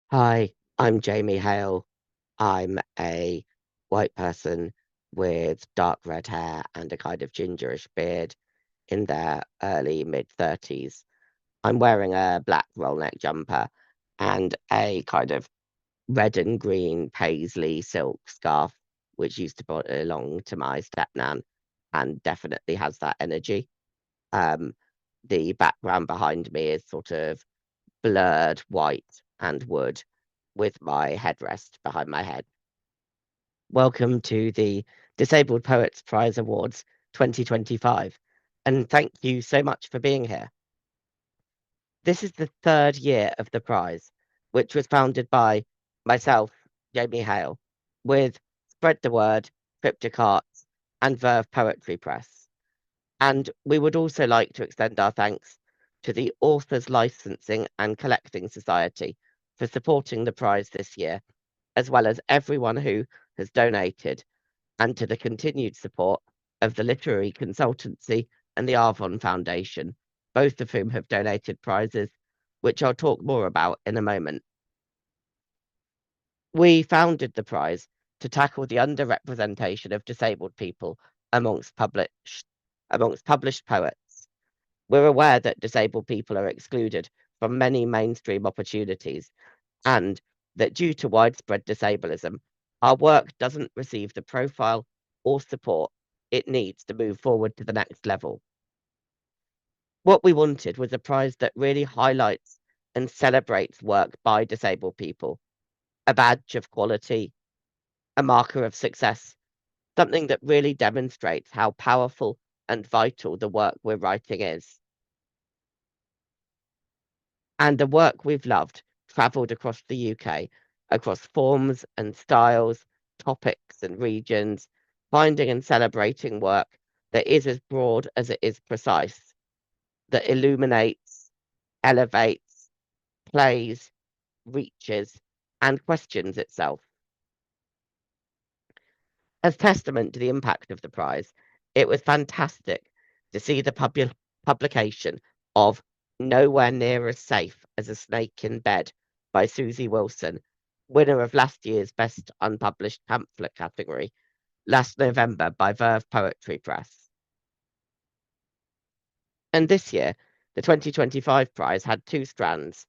Hi, I'm Jamie Hale. I'm a white person with dark red hair and a kind of gingerish beard in their early mid-30s. I'm wearing a black roll neck jumper and a kind of red and green paisley silk scarf, which used to belong to my stepnan and definitely has that energy. Um, the background behind me is sort of blurred white and wood with my headrest behind my head. Welcome to the Disabled Poets Prize Awards 2025, and thank you so much for being here. This is the third year of the prize, which was founded by myself, Jamie Hale, with Spread the Word, CRIPtic and Verve Poetry Press. And we would also like to extend our thanks to the Authors Licensing and Collecting Society for supporting the prize this year, as well as everyone who has donated, and to the continued support of the Literary Consultancy and the Arvon Foundation, both of whom have donated prizes, which I'll talk more about in a moment. We founded the prize to tackle the underrepresentation of disabled people amongst published poets. We're aware that disabled people are excluded from many mainstream opportunities and that due to widespread disableism, our work doesn't receive the profile or support it needs to move forward to the next level. What we wanted was a prize that really highlights and celebrates work by disabled people, a badge of quality, a marker of success, something that really demonstrates how powerful and vital the work we're writing is. And the work we've loved travelled across the UK, across forms and styles, topics and regions, finding and celebrating work that is as broad as it is precise, that illuminates, elevates, plays, reaches, and questions itself. As testament to the impact of the prize, it was fantastic to see the publication of Nowhere Near as Safe as a Snake in Bed by Susie Wilson, winner of last year's Best Unpublished Pamphlet category, last November by Verve Poetry Press. And this year, the 2025 prize had two strands: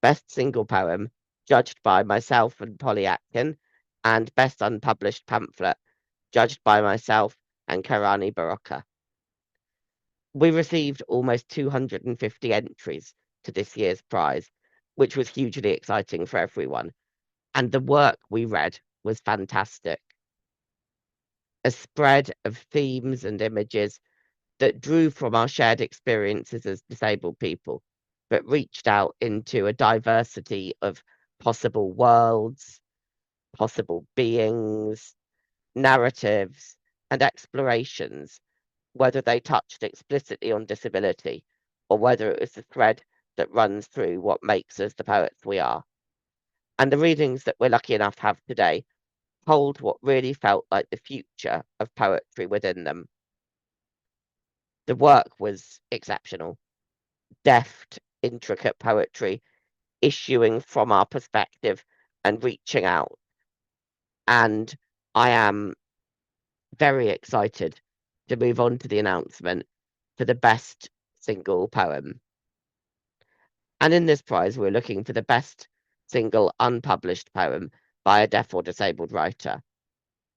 Best Single Poem, judged by myself and Polly Atkin, and Best Unpublished Pamphlet, judged by myself and Khairani Barokka. We received almost 250 entries to this year's prize, which was hugely exciting for everyone. And the work we read was fantastic. A spread of themes and images that drew from our shared experiences as disabled people, but reached out into a diversity of possible worlds, possible beings, narratives, and explorations, whether they touched explicitly on disability or whether it was the thread that runs through what makes us the poets we are. And the readings that we're lucky enough to have today hold what really felt like the future of poetry within them. The work was exceptional, deft, intricate poetry, issuing from our perspective and reaching out. And I am very excited to move on to the announcement for the best single poem. And in this prize, we're looking for the best single unpublished poem by a deaf or disabled writer.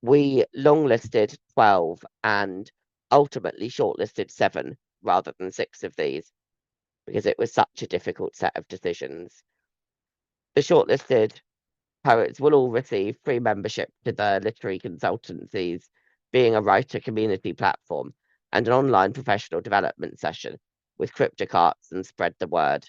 We longlisted 12 and ultimately shortlisted 7 rather than 6 of these because it was such a difficult set of decisions. The shortlisted poets will all receive free membership to the literary consultancies, being a writer community platform, and an online professional development session with CRIPtic and Spread the Word.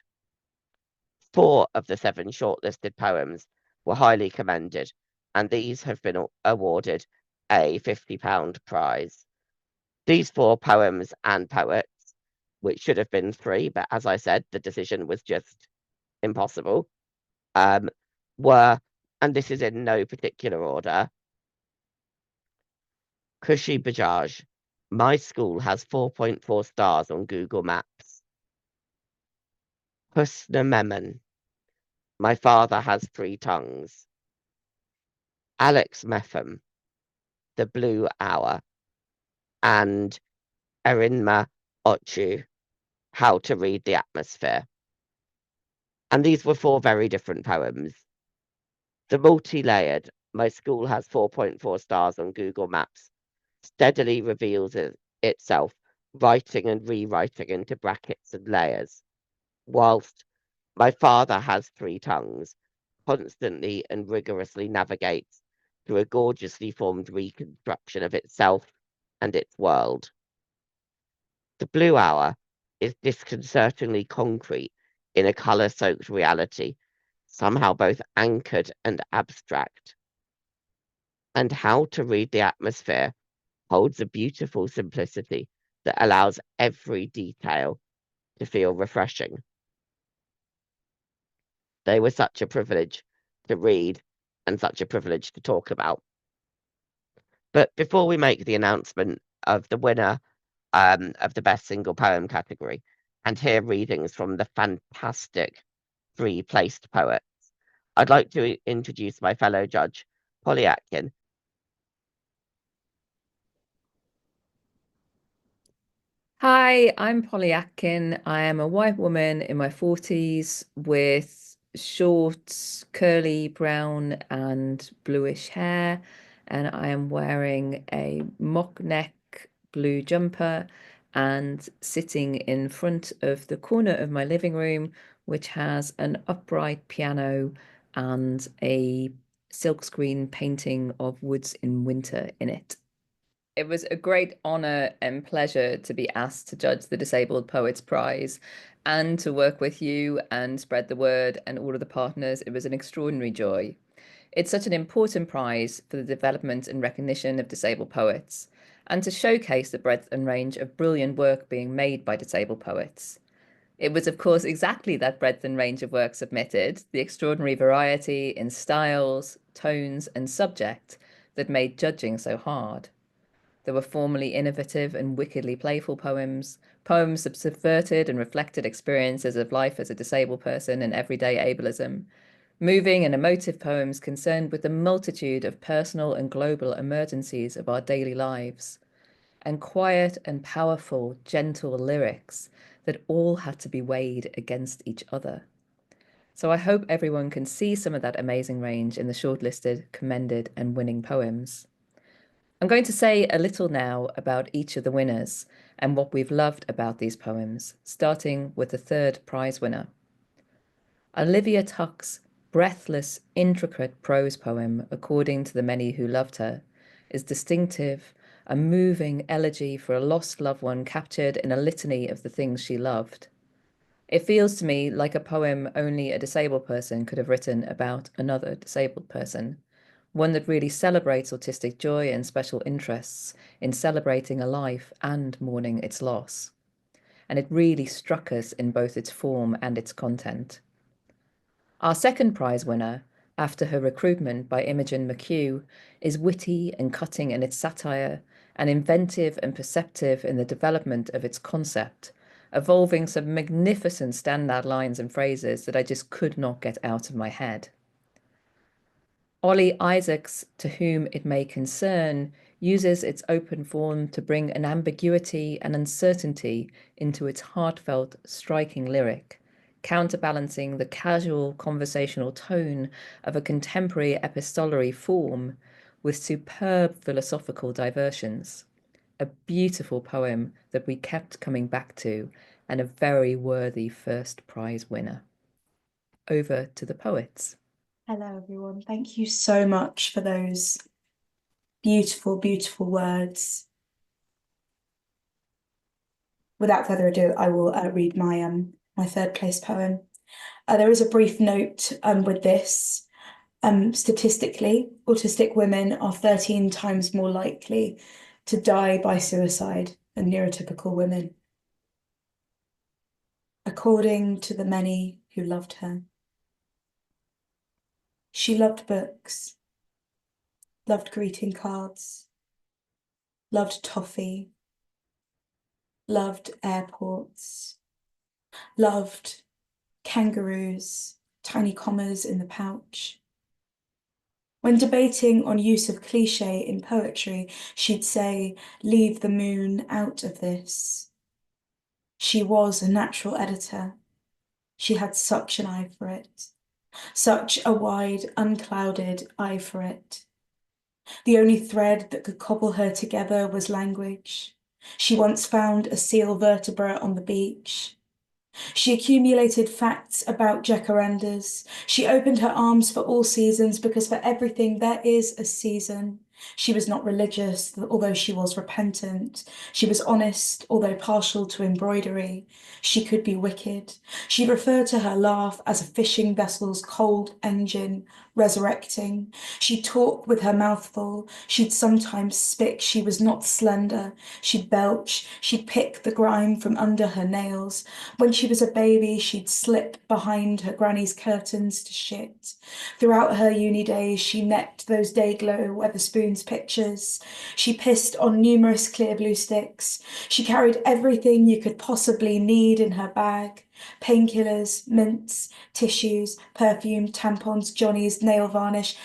4 of the 7 shortlisted poems were highly commended, and these have been awarded a £50 prize. These 4 poems and poets, which should have been 3, but as I said, the decision was just impossible, were, and this is in no particular order: Kushi Bajaj, my school has 4.4 stars on Google Maps. Husna Memon, My Father Has Three Tongues, Alex Metham, The Blue Hour, and Erinma Ochu, How to Read the Atmosphere. And these were four very different poems. The multi-layered, my school has 4.4 stars on Google Maps, steadily reveals itself, writing and rewriting into brackets and layers, whilst my Father Has Three Tongues constantly and rigorously navigates through a gorgeously formed reconstruction of itself and its world. The Blue Hour is disconcertingly concrete in a colour-soaked reality, somehow both anchored and abstract. And How to Read the Atmosphere holds a beautiful simplicity that allows every detail to feel refreshing. They were such a privilege to read and such a privilege to talk about. But before we make the announcement of the winner of the best single poem category and hear readings from the fantastic three placed poets, I'd like to introduce my fellow judge, Polly Atkin. Hi, I'm Polly Atkin. I am a white woman in my 40s with short, curly brown and bluish hair, and I am wearing a mock neck blue jumper and sitting in front of the corner of my living room, which has an upright piano and a silkscreen painting of woods in winter in it. It was a great honor and pleasure to be asked to judge the Disabled Poets Prize and to work with you and spread the word and all of the partners. It was an extraordinary joy. It's such an important prize for the development and recognition of disabled poets and to showcase the breadth and range of brilliant work being made by disabled poets. It was, of course, exactly that breadth and range of work submitted, the extraordinary variety in styles, tones, and subject that made judging so hard. There were formally innovative and wickedly playful poems, poems that subverted and reflected experiences of life as a disabled person and everyday ableism, moving and emotive poems concerned with the multitude of personal and global emergencies of our daily lives, and quiet and powerful, gentle lyrics that all had to be weighed against each other. So I hope everyone can see some of that amazing range in the shortlisted, commended, and winning poems. I'm going to say a little now about each of the winners and what we've loved about these poems, starting with the third prize winner. Olivia Tuck's breathless, intricate prose poem, According to the Many Who Loved Her, is distinctive, a moving elegy for a lost loved one captured in a litany of the things she loved. It feels to me like a poem only a disabled person could have written about another disabled person, one that really celebrates autistic joy and special interests in celebrating a life and mourning its loss. And it really struck us in both its form and its content. Our second prize winner, after her recruitment by Imogen McHugh, is witty and cutting in its satire and inventive and perceptive in the development of its concept, evolving some magnificent standout lines and phrases that I just could not get out of my head. Ollie Isaacs, To Whom It May Concern, uses its open form to bring an ambiguity and uncertainty into its heartfelt, striking lyric, counterbalancing the casual conversational tone of a contemporary epistolary form with superb philosophical diversions. A beautiful poem that we kept coming back to and a very worthy first prize winner. Over to the poets. Hello, everyone. Thank you so much for those beautiful, beautiful words. Without further ado, I will read my third place poem. There is a brief note with this. Statistically, autistic women are 13 times more likely to die by suicide than neurotypical women, according to the many who loved her. She loved books, loved greeting cards, loved toffee, loved airports, loved kangaroos, tiny commas in the pouch. When debating on use of cliché in poetry, she'd say, "Leave the moon out of this." She was a natural editor. She had such an eye for it, such a wide, unclouded eye for it. The only thread that could cobble her together was language. She once found a seal vertebra on the beach. She accumulated facts about jacarandas. She opened her arms for all seasons because for everything there is a season. She was not religious, although she was repentant. She was honest, although partial to embroidery. She could be wicked. She referred to her laugh as a fishing vessel's cold engine, resurrecting. She'd talk with her mouth full. She'd sometimes spit. She was not slender. She'd belch. She'd pick the grime from under her nails. When she was a baby, she'd slip behind her granny's curtains to shit. Throughout her uni days, she necked those Dayglow Weatherspoons pictures. She pissed on numerous clear blue sticks. She carried everything you could possibly need in her bag. Painkillers, mints, tissues, perfume, tampons, Johnny's, nail varnish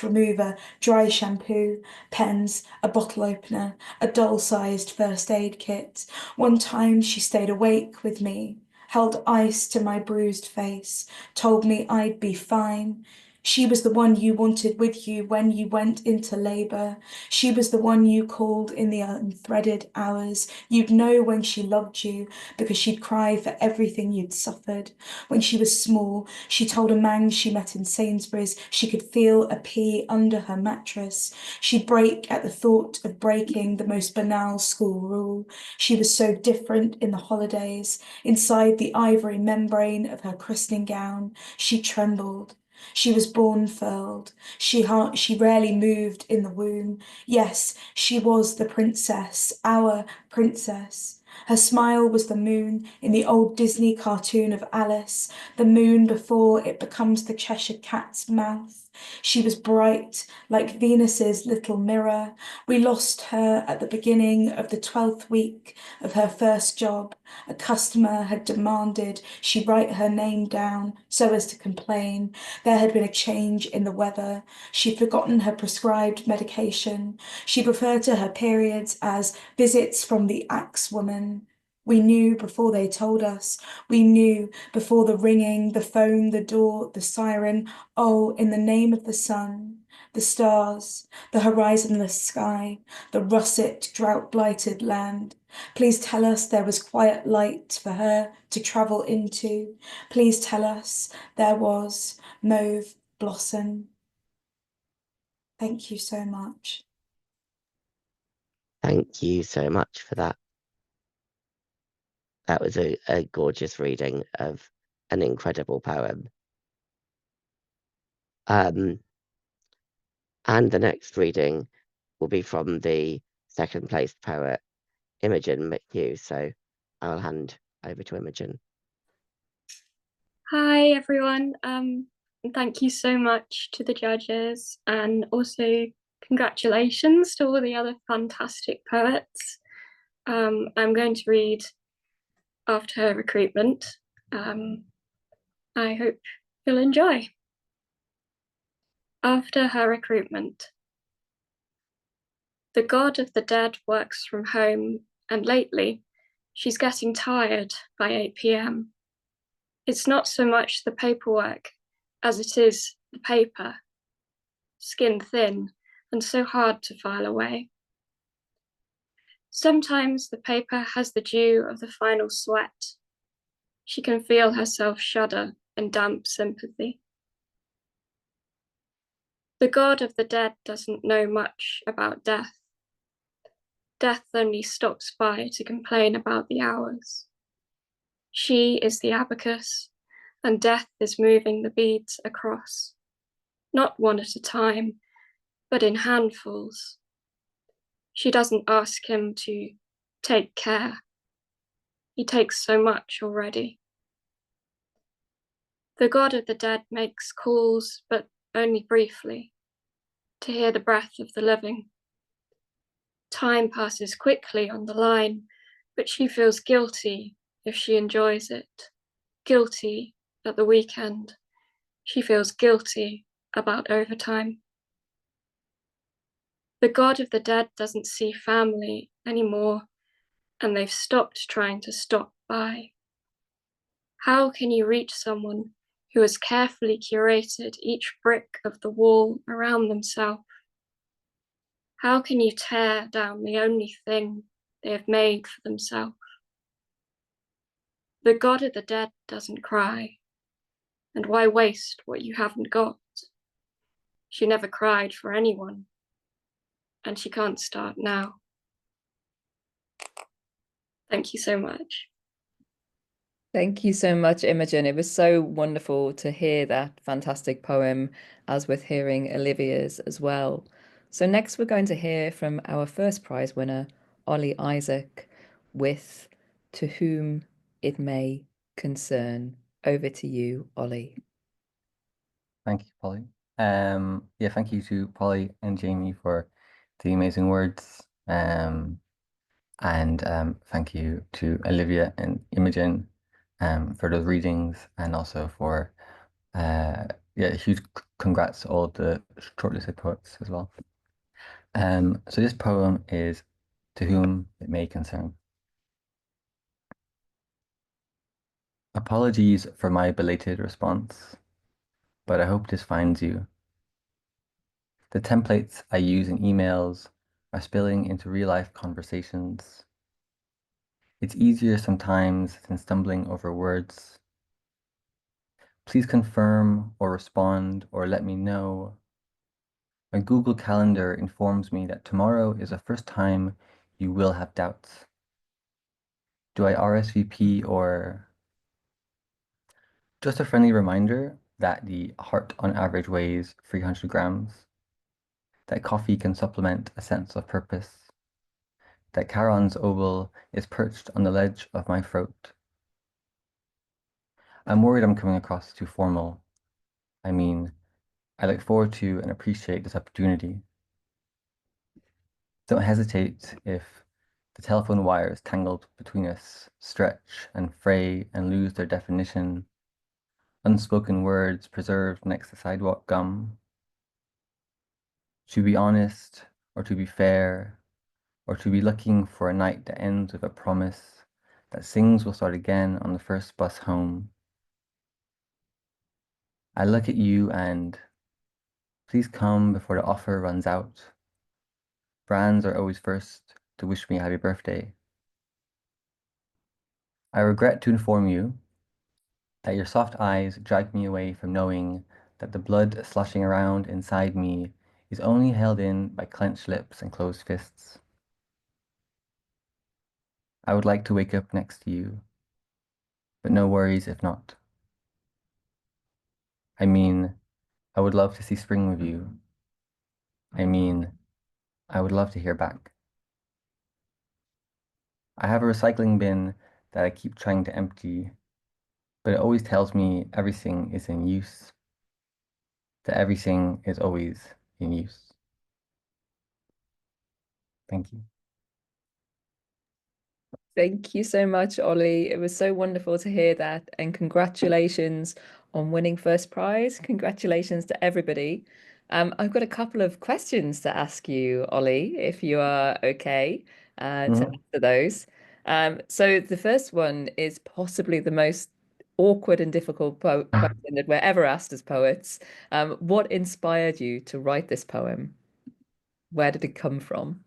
remover, dry shampoo, pens, a bottle opener, a doll-sized first aid kit. One time she stayed awake with me, held ice to my bruised face, told me I'd be fine. She was the one you wanted with you when you went into labour. She was the one you called in the unthreaded hours. You'd know when she loved you because she'd cry for everything you'd suffered. When she was small, she told a man she met in Sainsbury's she could feel a pea under her mattress. She'd break at the thought of breaking the most banal school rule. She was so different in the holidays. Inside the ivory membrane of her christening gown, she trembled. She was born furled. She rarely moved in the womb. Yes, she was the princess, our princess. Her smile was the moon in the old Disney cartoon of Alice, the moon before it becomes the Cheshire Cat's mouth. She was bright, like Venus's little mirror. We lost her at the beginning of the 12th week of her first job. A customer had demanded she write her name down so as to complain. There had been a change in the weather. She'd forgotten her prescribed medication. She referred to her periods as visits from the axe woman. We knew before they told us. We knew before the ringing, the phone, the door, the siren. Oh, in the name of the sun, the stars, the horizonless sky, the russet, drought-blighted land. Please tell us there was quiet light for her to travel into. Please tell us there was mauve blossom. Thank you so much. Thank you so much for that. That was a gorgeous reading of an incredible poem. And the next reading will be from the second place poet, Imogen McHugh. So I'll hand over to Imogen. Hi, everyone. Thank you so much to the judges, and also congratulations to all the other fantastic poets. I'm going to read After Her Recruitment. I hope you'll enjoy. After Her Recruitment. The god of the dead works from home, and lately she's getting tired by 8 p.m. It's not so much the paperwork as it is the paper, skin thin and so hard to file away. Sometimes the paper has the dew of the final sweat. She can feel herself shudder in damp sympathy. The god of the dead doesn't know much about death. Death only stops by to complain about the hours. She is the abacus, and death is moving the beads across, not one at a time, but in handfuls. She doesn't ask him to take care. He takes so much already. The god of the dead makes calls, but only briefly, to hear the breath of the living. Time passes quickly on the line, but she feels guilty if she enjoys it, guilty at the weekend, She feels guilty about overtime. The god of the dead doesn't see family anymore, and they've stopped trying to stop by. How can you reach someone who has carefully curated each brick of the wall around themselves? How can you tear down the only thing they have made for themselves? The god of the dead doesn't cry, and why waste what you haven't got? She never cried for anyone, and she can't start now. Thank you so much. Thank you so much, Imogen. It was so wonderful to hear that fantastic poem, as with hearing Olivia's as well. So next we're going to hear from our first prize winner, Ollie Isaac, with To Whom It May Concern. Over to you, Ollie. Thank you, Polly. Yeah, thank you to Polly and Jamie for the amazing words. And thank you to Olivia and Imogen for those readings, and also for yeah, huge congrats to all the shortlisted poets as well. So this poem is To Whom It May Concern. Apologies for my belated response, but I hope this finds you. The templates I use in emails are spilling into real-life conversations. It's easier sometimes than stumbling over words. Please confirm or respond or let me know. My Google Calendar informs me that tomorrow is the first time you will have doubts. Do I RSVP or... Just a friendly reminder that the heart on average weighs 300 grams, that coffee can supplement a sense of purpose, that Charon's oval is perched on the ledge of my throat. I'm worried I'm coming across too formal. I mean, I look forward to and appreciate this opportunity. Don't hesitate if the telephone wires tangled between us stretch and fray and lose their definition, unspoken words preserved next to sidewalk gum. To be honest, or to be fair, or to be looking for a night that ends with a promise that things will start again on the first bus home. I look at you and please come before the offer runs out. Brands are always first to wish me happy birthday. I regret to inform you that your soft eyes drag me away from knowing that the blood sloshing around inside me is only held in by clenched lips and closed fists. I would like to wake up next to you, but no worries if not. I mean, I would love to see spring with you. I mean, I would love to hear back. I have a recycling bin that I keep trying to empty, but it always tells me everything is in use, that everything is always in use. Thank you. Thank you so much, Ollie. It was so wonderful to hear that. And congratulations on winning first prize. Congratulations to everybody. I've got a couple of questions to ask you, Ollie, if you are okay to answer those. So the first one is possibly the most awkward and difficult question that we're ever asked as poets. What inspired you to write this poem? Where did it come from?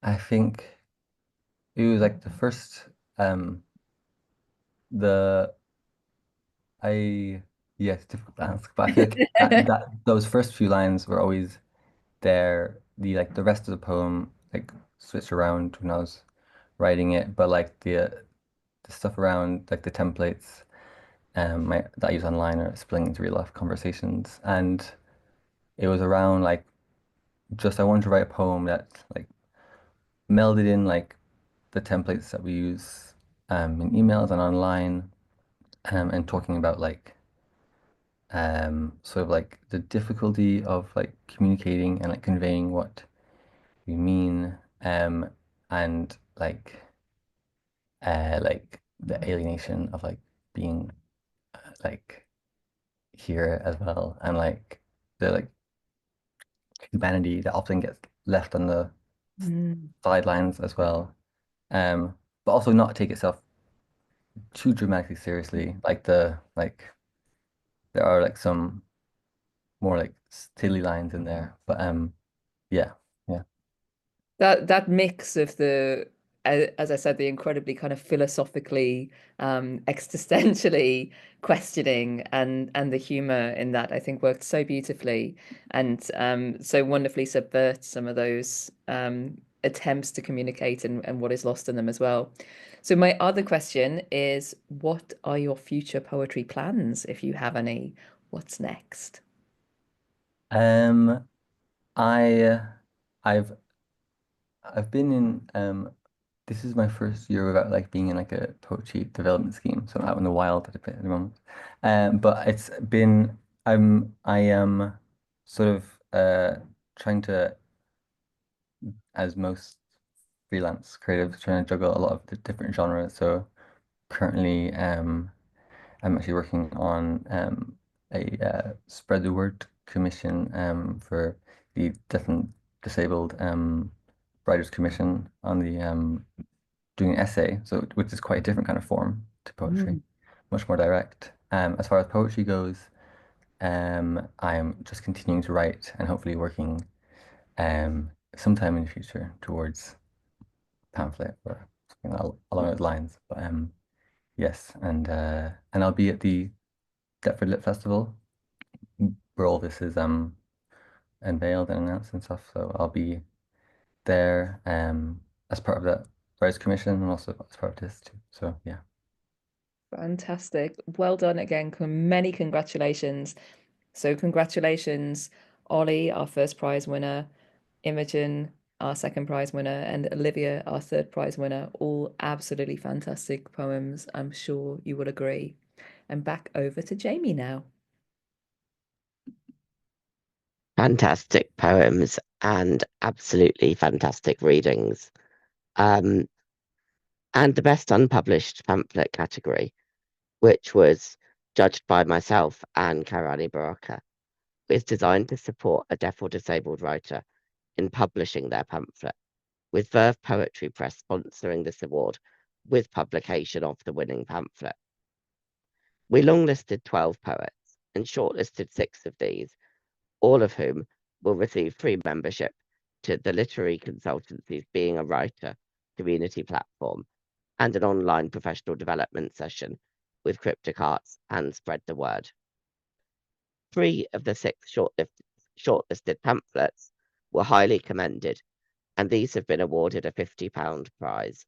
I think it was like the first the I yeah, it's difficult to ask, but I feel like that those first few lines were always there. The rest of the poem like switched around when I was writing it, but like the stuff around like the templates that I use online are spilling into real life conversations, and it was around like just I wanted to write a poem that like melded in like the templates that we use in emails and online, and talking about like sort of like the difficulty of like communicating and like conveying what we mean, and like the alienation of like being like here as well, and like the like humanity that often gets left on the sidelines as well. But also not take itself too dramatically seriously. Like there are like some more like silly lines in there. But yeah, yeah. That mix of the, as I said, the incredibly kind of philosophically, existentially questioning and the humor in that, I think worked so beautifully and so wonderfully subverts some of those attempts to communicate and what is lost in them as well. So my other question is, what are your future poetry plans, if you have any? What's next? I I've I've been in this is my first year without like being in like a poetry development scheme, so I'm out in the wild at the moment. But it's been I am sort of trying to, as most freelance creatives, trying to juggle a lot of the different genres. So currently I'm actually working on a spread the word commission for the deaf and disabled writers commission on the doing an essay, so which is quite a different kind of form to poetry, much more direct. As far as poetry goes, I'm just continuing to write and hopefully working sometime in the future towards pamphlet or something along those lines. But yes, and I'll be at the Deptford Lit Festival where all this is unveiled and announced and stuff. So I'll be there as part of that Writers Commission and also as part of this too. So yeah. Fantastic. Well done again. Many congratulations. So congratulations, Ollie, our first prize winner, Imogen, our second prize winner, and Olivia, our third prize winner. All absolutely fantastic poems. I'm sure you will agree. And back over to Jamie now. Fantastic poems and absolutely fantastic readings. And the best unpublished pamphlet category, which was judged by myself and Khairani Barokka, is designed to support a deaf or disabled writer in publishing their pamphlet, with Verve Poetry Press sponsoring this award with publication of the winning pamphlet. We longlisted 12 poets and shortlisted 6 of these, all of whom will receive free membership to the Literary Consultancy's Being a Writer community platform and an online professional development session with CRIPtic Arts and Spread the Word. 3 of the 6 shortlisted pamphlets were highly commended, and these have been awarded a £50 prize.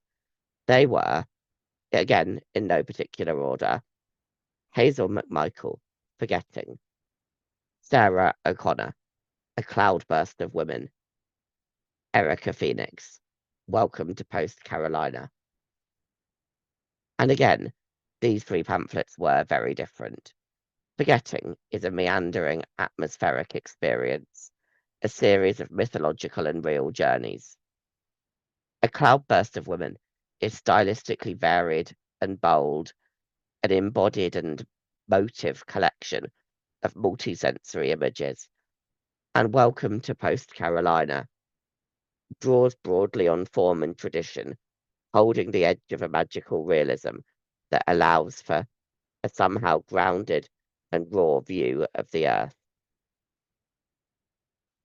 They were, again, in no particular order, Hazel McMichael, Forgetting, Sarah O'Connor, A Cloudburst of Women, Erica Phoenix, Welcome to Post Carolina. And again, these 3 pamphlets were very different. Forgetting is a meandering atmospheric experience, a series of mythological and real journeys. A Cloudburst of Women is stylistically varied and bold, an embodied and motive collection of multisensory images. And Welcome to Post Carolina draws broadly on form and tradition, holding the edge of a magical realism that allows for a somehow grounded and raw view of the earth.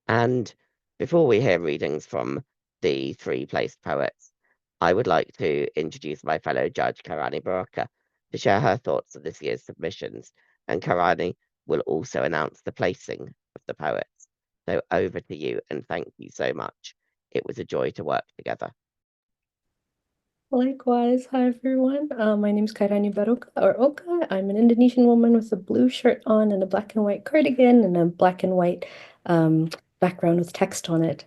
And before we hear readings from the 3 placed poets, I would like to introduce my fellow judge, Khairani Barokka, to share her thoughts on this year's submissions, and Khairani will also announce the placing of the poets. So over to you, and thank you so much. It was a joy to work together. Likewise. Hi, everyone. My name is Khairani Barokka, or Oka. I'm an Indonesian woman with a blue shirt on and a black and white cardigan and a black and white background with text on it.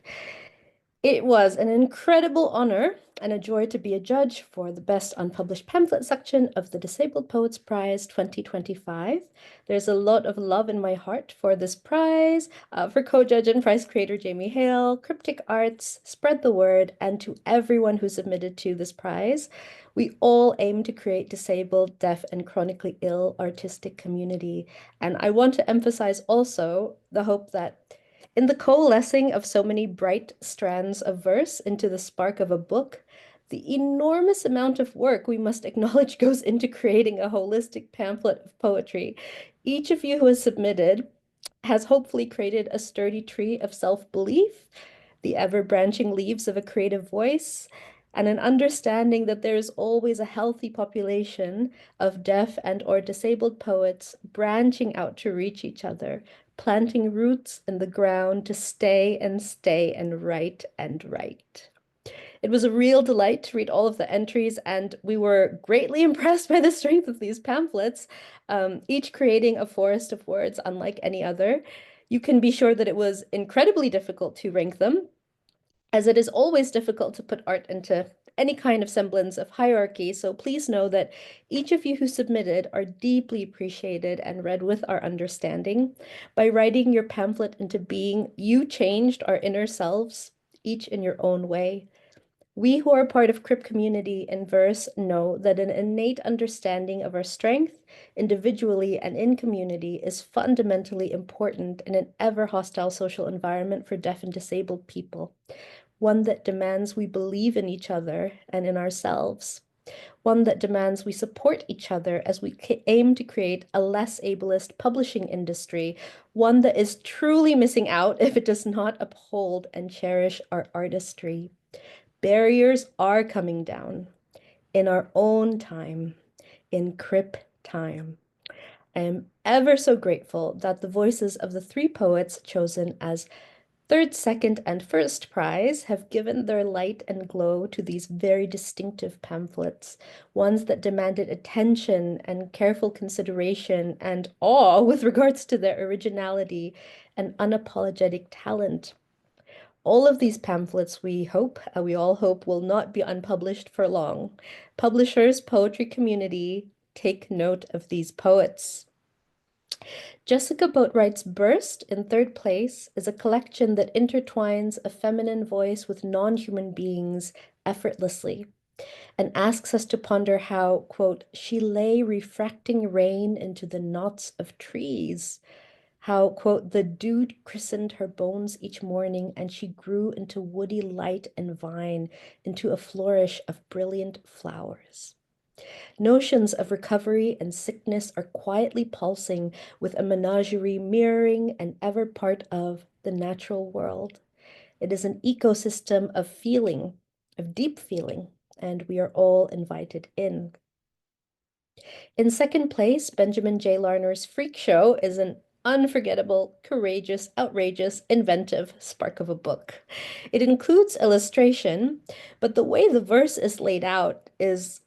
It was an incredible honor and a joy to be a judge for the Best Unpublished Pamphlet section of the Disabled Poets Prize 2025. There's a lot of love in my heart for this prize, for co-judge and prize creator Jamie Hale, CRIPtic Arts, Spread the Word, and to everyone who submitted to this prize. We all aim to create disabled, deaf, and chronically ill artistic community. And I want to emphasize also the hope that in the coalescing of so many bright strands of verse into the spark of a book, the enormous amount of work we must acknowledge goes into creating a holistic pamphlet of poetry. Each of you who has submitted has hopefully created a sturdy tree of self-belief, the ever-branching leaves of a creative voice, and an understanding that there is always a healthy population of deaf and/or disabled poets branching out to reach each other, planting roots in the ground to stay and write and write. It was a real delight to read all of the entries, and we were greatly impressed by the strength of these pamphlets, each creating a forest of words unlike any other. You can be sure that it was incredibly difficult to rank them, as it is always difficult to put art into any kind of semblance of hierarchy. So please know that each of you who submitted are deeply appreciated and read with our understanding. By writing your pamphlet into being, you changed our inner selves, each in your own way. We who are part of CRIP community in verse know that an innate understanding of our strength, individually and in community, is fundamentally important in an ever hostile social environment for deaf and disabled people. One that demands we believe in each other and in ourselves. One that demands we support each other as we aim to create a less ableist publishing industry. One that is truly missing out if it does not uphold and cherish our artistry. Barriers are coming down in our own time, in CRIP time. I am ever so grateful that the voices of the three poets chosen as third, second, and first prize have given their light and glow to these very distinctive pamphlets, ones that demanded attention and careful consideration and awe with regards to their originality and unapologetic talent. All of these pamphlets, we all hope, will not be unpublished for long. Publishers, poetry community, take note of these poets. Jessica Boatwright's Burst, in third place, is a collection that intertwines a feminine voice with non-human beings effortlessly and asks us to ponder how, quote, she lay refracting rain into the knots of trees, how, quote, the dew christened her bones each morning and she grew into woody light and vine, into a flourish of brilliant flowers. Notions of recovery and sickness are quietly pulsing with a menagerie mirroring and ever part of the natural world. It is an ecosystem of feeling, of deep feeling, and we are all invited in. In second place, Benjamin J. Larner's Freak Show is an unforgettable, courageous, outrageous, inventive spark of a book. It includes illustration, but the way the verse is laid out is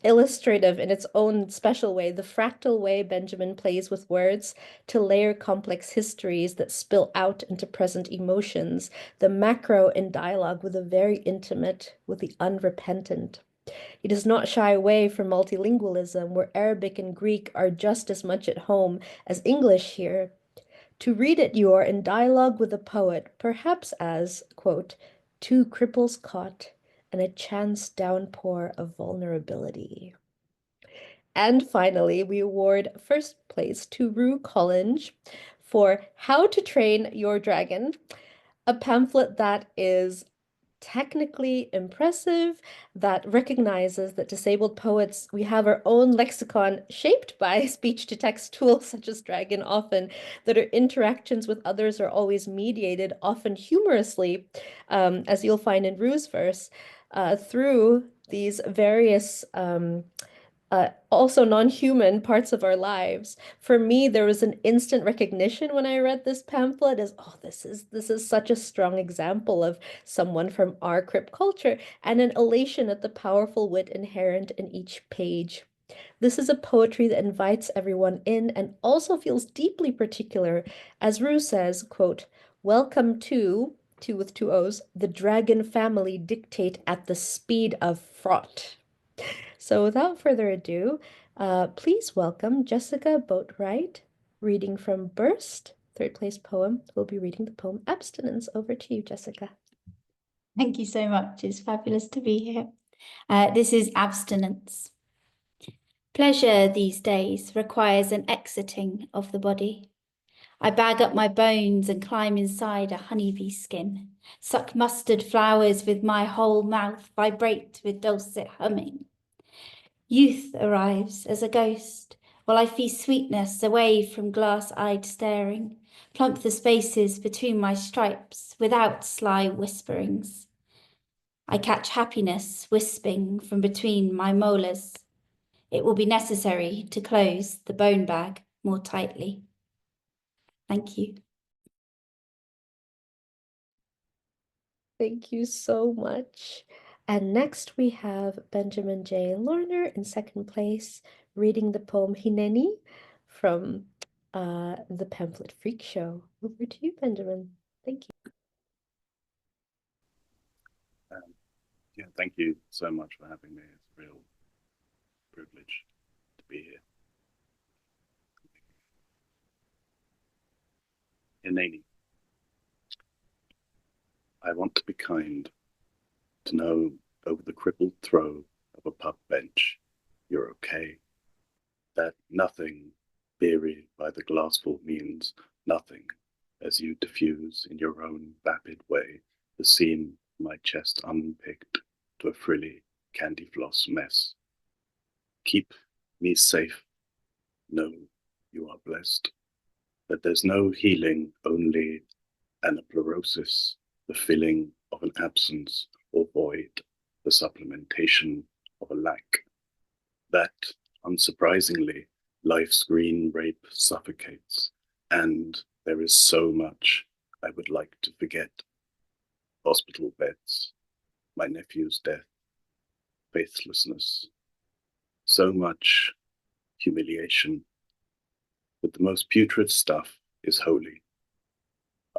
illustrative in its own special way, the fractal way Benjamin plays with words to layer complex histories that spill out into present emotions, the macro in dialogue with the very intimate, with the unrepentant. He does not shy away from multilingualism, where Arabic and Greek are just as much at home as English here. To read it, you are in dialogue with the poet, perhaps as, quote, two cripples caught and a chance downpour of vulnerability. And finally, we award first place to Rue Collins for How to Train Your Dragon, a pamphlet that is technically impressive, that recognizes that disabled poets, we have our own lexicon shaped by speech-to-text tools such as Dragon often, that our interactions with others are always mediated, often humorously, as you'll find in Rue's verse, through these various also non-human parts of our lives. For me, there was an instant recognition when I read this pamphlet as, oh, this is such a strong example of someone from our CRIP culture, and an elation at the powerful wit inherent in each page. This is a poetry that invites everyone in and also feels deeply particular, as Rue says, quote, welcome to two with two O's, the dragon family dictate at the speed of fraught. So without further ado, please welcome Jessica Boatwright, reading from Burst, third place poem. We'll be reading the poem Abstinence. Over to you, Jessica. Thank you so much. It's fabulous to be here. This is Abstinence. Pleasure these days requires an exiting of the body. I bag up my bones and climb inside a honeybee skin, suck mustard flowers with my whole mouth, vibrate with dulcet humming. Youth arrives as a ghost, while I feast sweetness away from glass-eyed staring, plump the spaces between my stripes without sly whisperings. I catch happiness wisping from between my molars. It will be necessary to close the bone bag more tightly. Thank you. Thank you so much. And next we have Benjamin J. Lorner in second place, reading the poem Hineni from the Pamphlet Freak Show. Over to you, Benjamin. Thank you. Yeah, thank you so much for having me. It's a real privilege to be here. Hineni. I want to be kind, to know over the crippled throw of a pub bench you're okay. That nothing, beery by the glassful means nothing, as you diffuse in your own vapid way the seam of my chest unpicked to a frilly candy floss mess. Keep me safe. Know you are blessed. That there's no healing, only anaplerosis, the filling of an absence or void, the supplementation of a lack. That, unsurprisingly, life's green rape suffocates, and there is so much I would like to forget. Hospital beds, my nephew's death, faithlessness, so much humiliation. But the most putrid stuff is holy.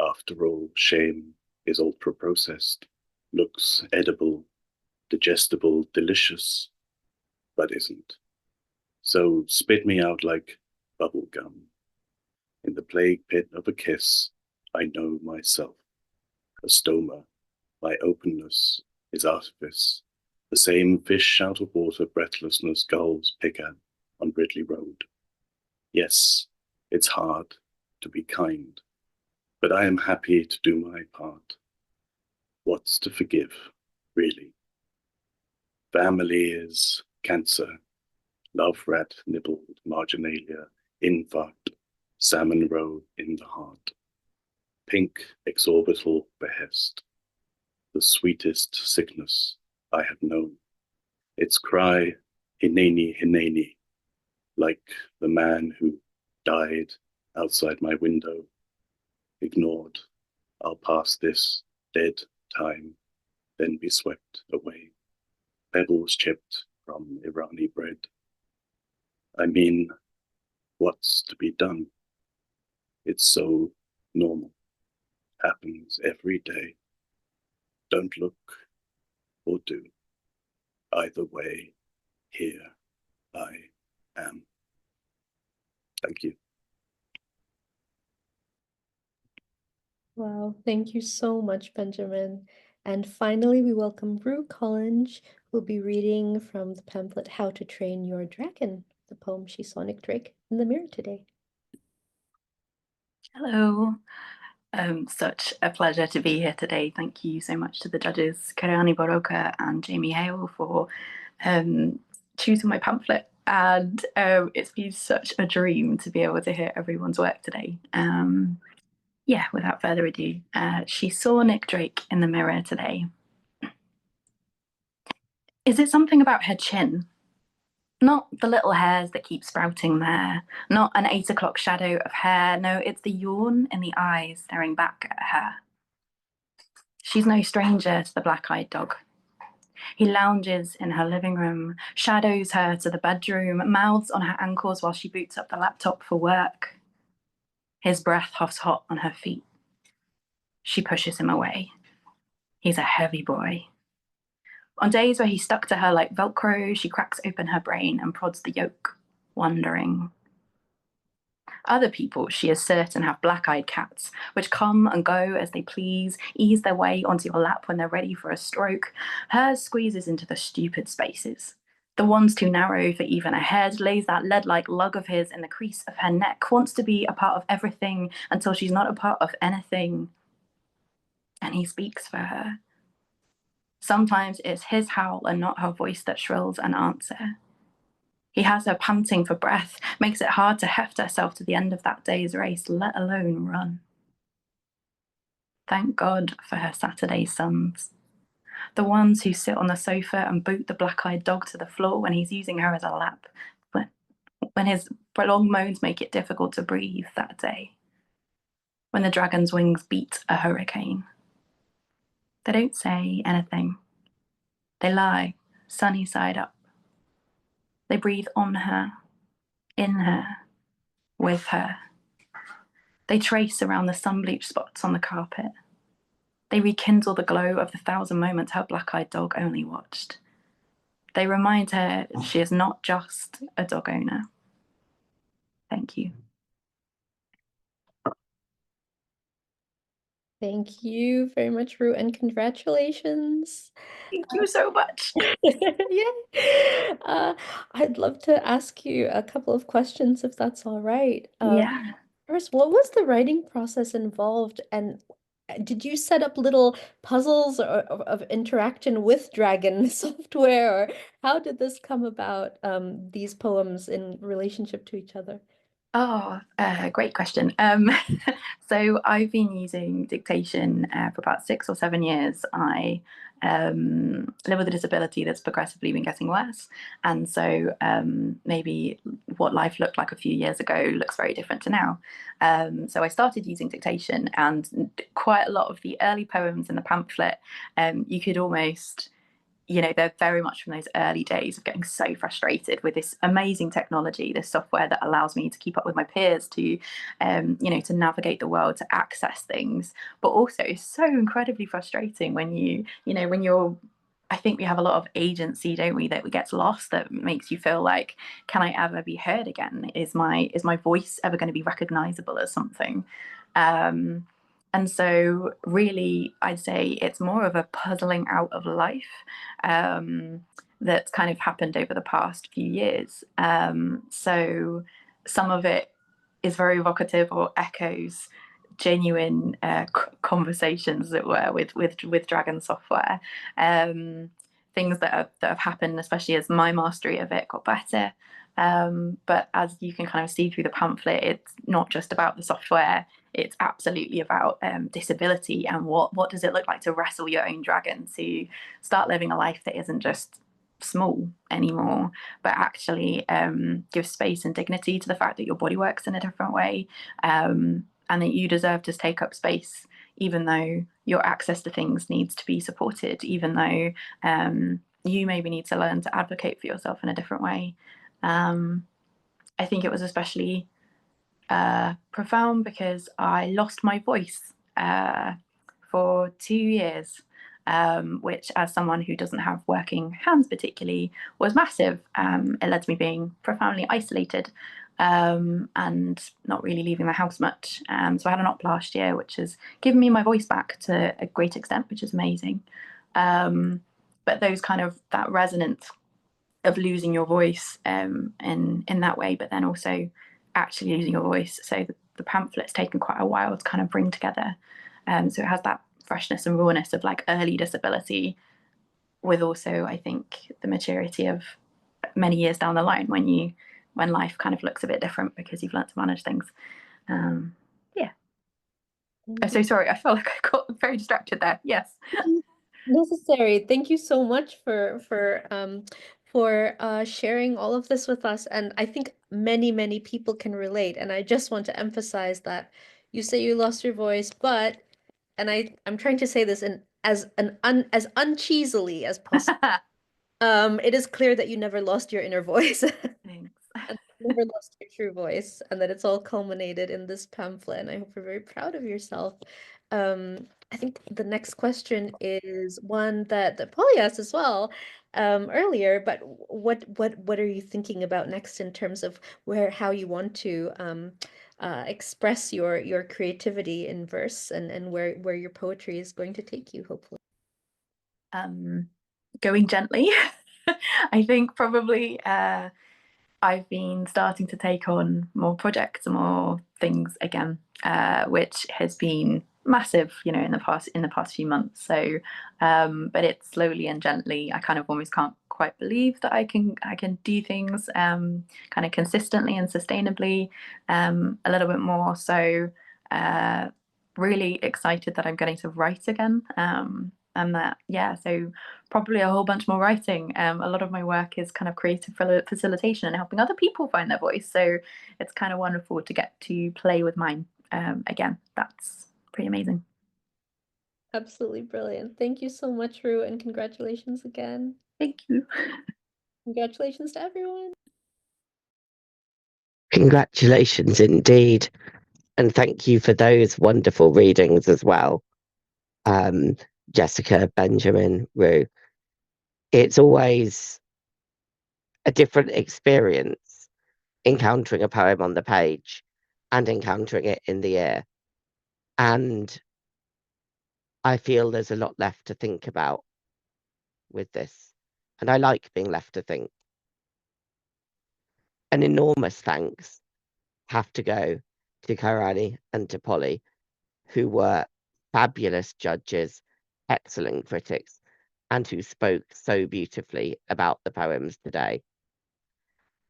After all, shame is ultra-processed, looks edible, digestible, delicious, but isn't. So spit me out like bubble gum. In the plague pit of a kiss, I know myself. A stoma, my openness is artifice. The same fish out of water breathlessness gulls pick at on Ridley Road. Yes, it's hard to be kind, but I am happy to do my part. What's to forgive, really? Family is cancer, love rat nibbled marginalia, infarct, salmon roe in the heart. Pink exorbital behest, the sweetest sickness I have known. Its cry, Hineni, Hineni, like the man who died outside my window. Ignored, I'll pass this dead time, then be swept away. Pebbles chipped from Irani bread. I mean, what's to be done? It's so normal, happens every day. Don't look or do. Either way, here I am. Thank you. Wow, thank you so much, Benjamin. And finally, we welcome Rue Collins, who will be reading from the pamphlet How to Train Your Dragon, the poem she saw Nick Drake in the mirror today. Hello. Such a pleasure to be here today. Thank you so much to the judges, Khairani, Barokka and Jamie Hale for choosing my pamphlet. And it's been such a dream to be able to hear everyone's work today. Yeah, without further ado, she saw Nick Drake in the mirror today. Is it something about her chin? Not the little hairs that keep sprouting there, not an 8 o'clock shadow of hair. No, it's the yawn in the eyes staring back at her. She's no stranger to the black-eyed dog. He lounges in her living room, shadows her to the bedroom, mouths on her ankles while she boots up the laptop for work. His breath huffs hot on her feet. She pushes him away. He's a heavy boy. On days where he's stuck to her like Velcro, she cracks open her brain and prods the yolk, wondering. Other people, she is certain, have black-eyed cats, which come and go as they please, ease their way onto your lap when they're ready for a stroke. Hers squeezes into the stupid spaces. The one's too narrow for even a head, lays that lead-like lug of his in the crease of her neck, wants to be a part of everything until she's not a part of anything. And he speaks for her. Sometimes it's his howl and not her voice that shrills an answer. He has her panting for breath, makes it hard to heft herself to the end of that day's race, let alone run. Thank God for her Saturday sons. The ones who sit on the sofa and boot the black-eyed dog to the floor when he's using her as a lap, when his prolonged moans make it difficult to breathe that day, when the dragon's wings beat a hurricane. They don't say anything. They lie, sunny side up. They breathe on her, in her, with her. They trace around the sun-bleached spots on the carpet. They rekindle the glow of the 1,000 moments her black-eyed dog only watched. They remind her she is not just a dog owner. Thank you. Thank you very much, Rue, and congratulations. Thank you so much. Yeah. I'd love to ask you a couple of questions if that's all right. Yeah. First, what was the writing process involved, and did you set up little puzzles of interaction with Dragon software, or how did this come about, these poems in relationship to each other? Oh, great question. So I've been using dictation for about 6 or 7 years. I live with a disability that's progressively been getting worse. And so maybe what life looked like a few years ago looks very different to now. So I started using dictation, and quite a lot of the early poems in the pamphlet, you could almost, they're very much from those early days of getting so frustrated with this amazing technology, this software that allows me to keep up with my peers, to, to navigate the world, to access things. But also it's so incredibly frustrating when when you're, I think we have a lot of agency, don't we, that gets lost, that makes you feel like, can I ever be heard again? Is my voice ever going to be recognizable as something? And so really, I'd say it's more of a puzzling out of life that's kind of happened over the past few years. So some of it is very evocative or echoes genuine conversations, as it were, with Dragon software. Things that have happened, especially as my mastery of it got better. But as you can kind of see through the pamphlet, it's not just about the software. It's absolutely about disability and what does it look like to wrestle your own dragon, to start living a life that isn't just small anymore, but actually give space and dignity to the fact that your body works in a different way, and that you deserve to take up space, even though your access to things needs to be supported, even though you maybe need to learn to advocate for yourself in a different way. I think it was especially profound because I lost my voice for 2 years, which, as someone who doesn't have working hands particularly, was massive. It led to me being profoundly isolated and not really leaving the house much. So I had an op last year, which has given me my voice back to a great extent, which is amazing. But those kind of, that resonance of losing your voice in that way, but then also actually losing your voice. So the pamphlet's taken quite a while to kind of bring together. So it has that freshness and rawness of like early disability, with also, I think, the maturity of many years down the line when life kind of looks a bit different because you've learned to manage things. Yeah. I'm so sorry. I felt like I got very distracted there. Yes. Necessary. Thank you so much for sharing all of this with us. And I think many people can relate. And I just want to emphasize that you say you lost your voice, but, and I'm trying to say this as uncheesily as possible. It is clear that you never lost your inner voice. Thanks. And never lost your true voice, and that it's all culminated in this pamphlet. And I hope you're very proud of yourself. I think the next question is one that Polly asked as well earlier, but what are you thinking about next in terms of how you want to express your creativity in verse and where your poetry is going to take you, hopefully? Going gently. I think probably I've been starting to take on more projects and more things again, which has been massive, in the past few months. So, but it's slowly and gently. I kind of almost can't quite believe that I can do things kind of consistently and sustainably a little bit more. So, really excited that I'm getting to write again. And that, so probably a whole bunch more writing. A lot of my work is kind of creative facilitation and helping other people find their voice. So it's kind of wonderful to get to play with mine again. That's pretty amazing. Absolutely brilliant. Thank you so much, Rue, and congratulations again. Thank you. Congratulations to everyone. Congratulations indeed. And thank you for those wonderful readings as well. Jessica, Benjamin, Rue. It's always a different experience encountering a poem on the page and encountering it in the ear. And I feel there's a lot left to think about with this. And I like being left to think. An enormous thanks have to go to Khairani and to Polly, who were fabulous judges, excellent critics, and who spoke so beautifully about the poems today.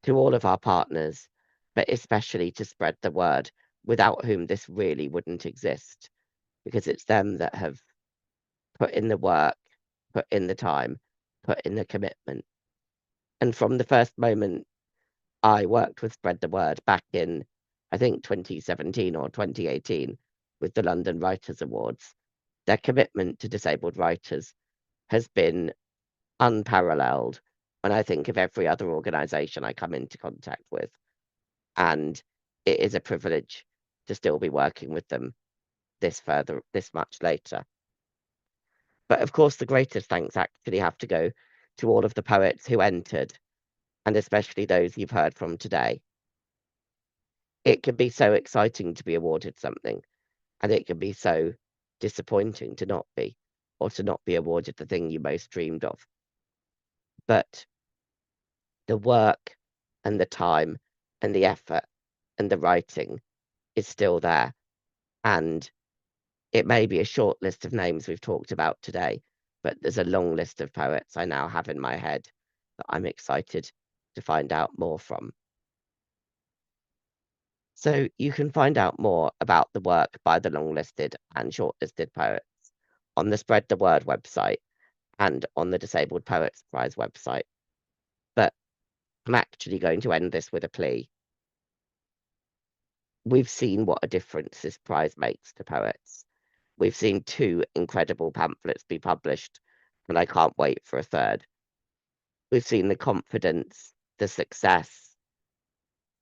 To all of our partners, but especially to Spread the Word, without whom this really wouldn't exist, because it's them that have put in the work, put in the time, put in the commitment. And from the first moment I worked with Spread the Word back in, I think, 2017 or 2018 with the London Writers' Awards, their commitment to disabled writers has been unparalleled when I think of every other organisation I come into contact with. And it is a privilege to still be working with them this much later. But of course, the greatest thanks actually have to go to all of the poets who entered, and especially those you've heard from today. It can be so exciting to be awarded something, and it can be so disappointing to not be, or to not be awarded the thing you most dreamed of. But the work and the time and the effort and the writing is still there. And it may be a short list of names we've talked about today, but there's a long list of poets I now have in my head that I'm excited to find out more from. So you can find out more about the work by the longlisted and shortlisted poets on the Spread the Word website and on the Disabled Poets Prize website. But I'm actually going to end this with a plea. We've seen what a difference this prize makes to poets. We've seen 2 incredible pamphlets be published, and I can't wait for a third. We've seen the confidence, the success,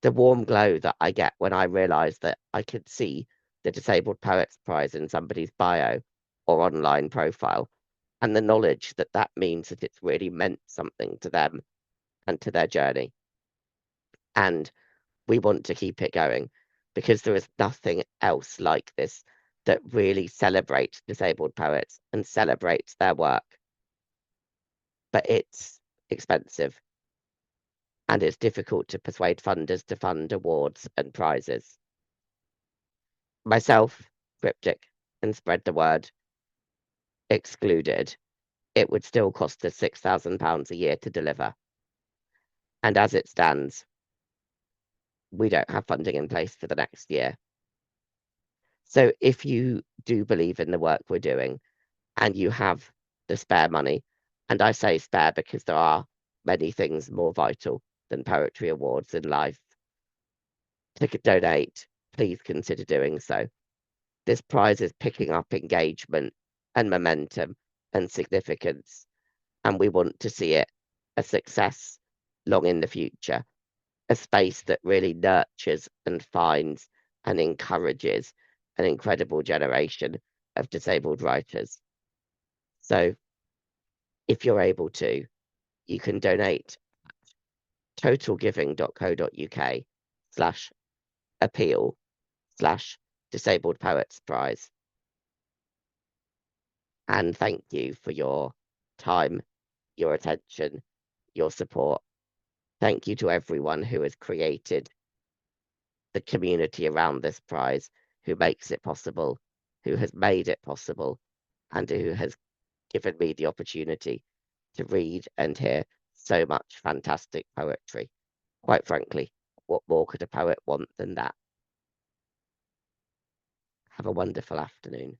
the warm glow that I get when I realise that I could see the Disabled Poets Prize in somebody's bio or online profile, and the knowledge that that means that it's really meant something to them and to their journey. And we want to keep it going, because there is nothing else like this that really celebrates disabled poets and celebrates their work. But it's expensive, and it's difficult to persuade funders to fund awards and prizes. Myself, CRIPtic, and Spread the Word excluded, it would still cost us £6,000 a year to deliver. And as it stands, we don't have funding in place for the next year. So if you do believe in the work we're doing and you have the spare money, and I say spare because there are many things more vital than poetry awards in life, to donate, please consider doing so. This prize is picking up engagement and momentum and significance, and we want to see it a success long in the future, a space that really nurtures and finds and encourages an incredible generation of disabled writers. So if you're able to, you can donate totalgiving.co.uk/appeal/Disabled Poets Prize. And thank you for your time, your attention, your support. Thank you to everyone who has created the community around this prize, who makes it possible, who has made it possible, and who has given me the opportunity to read and hear so much fantastic poetry. Quite frankly, what more could a poet want than that? Have a wonderful afternoon.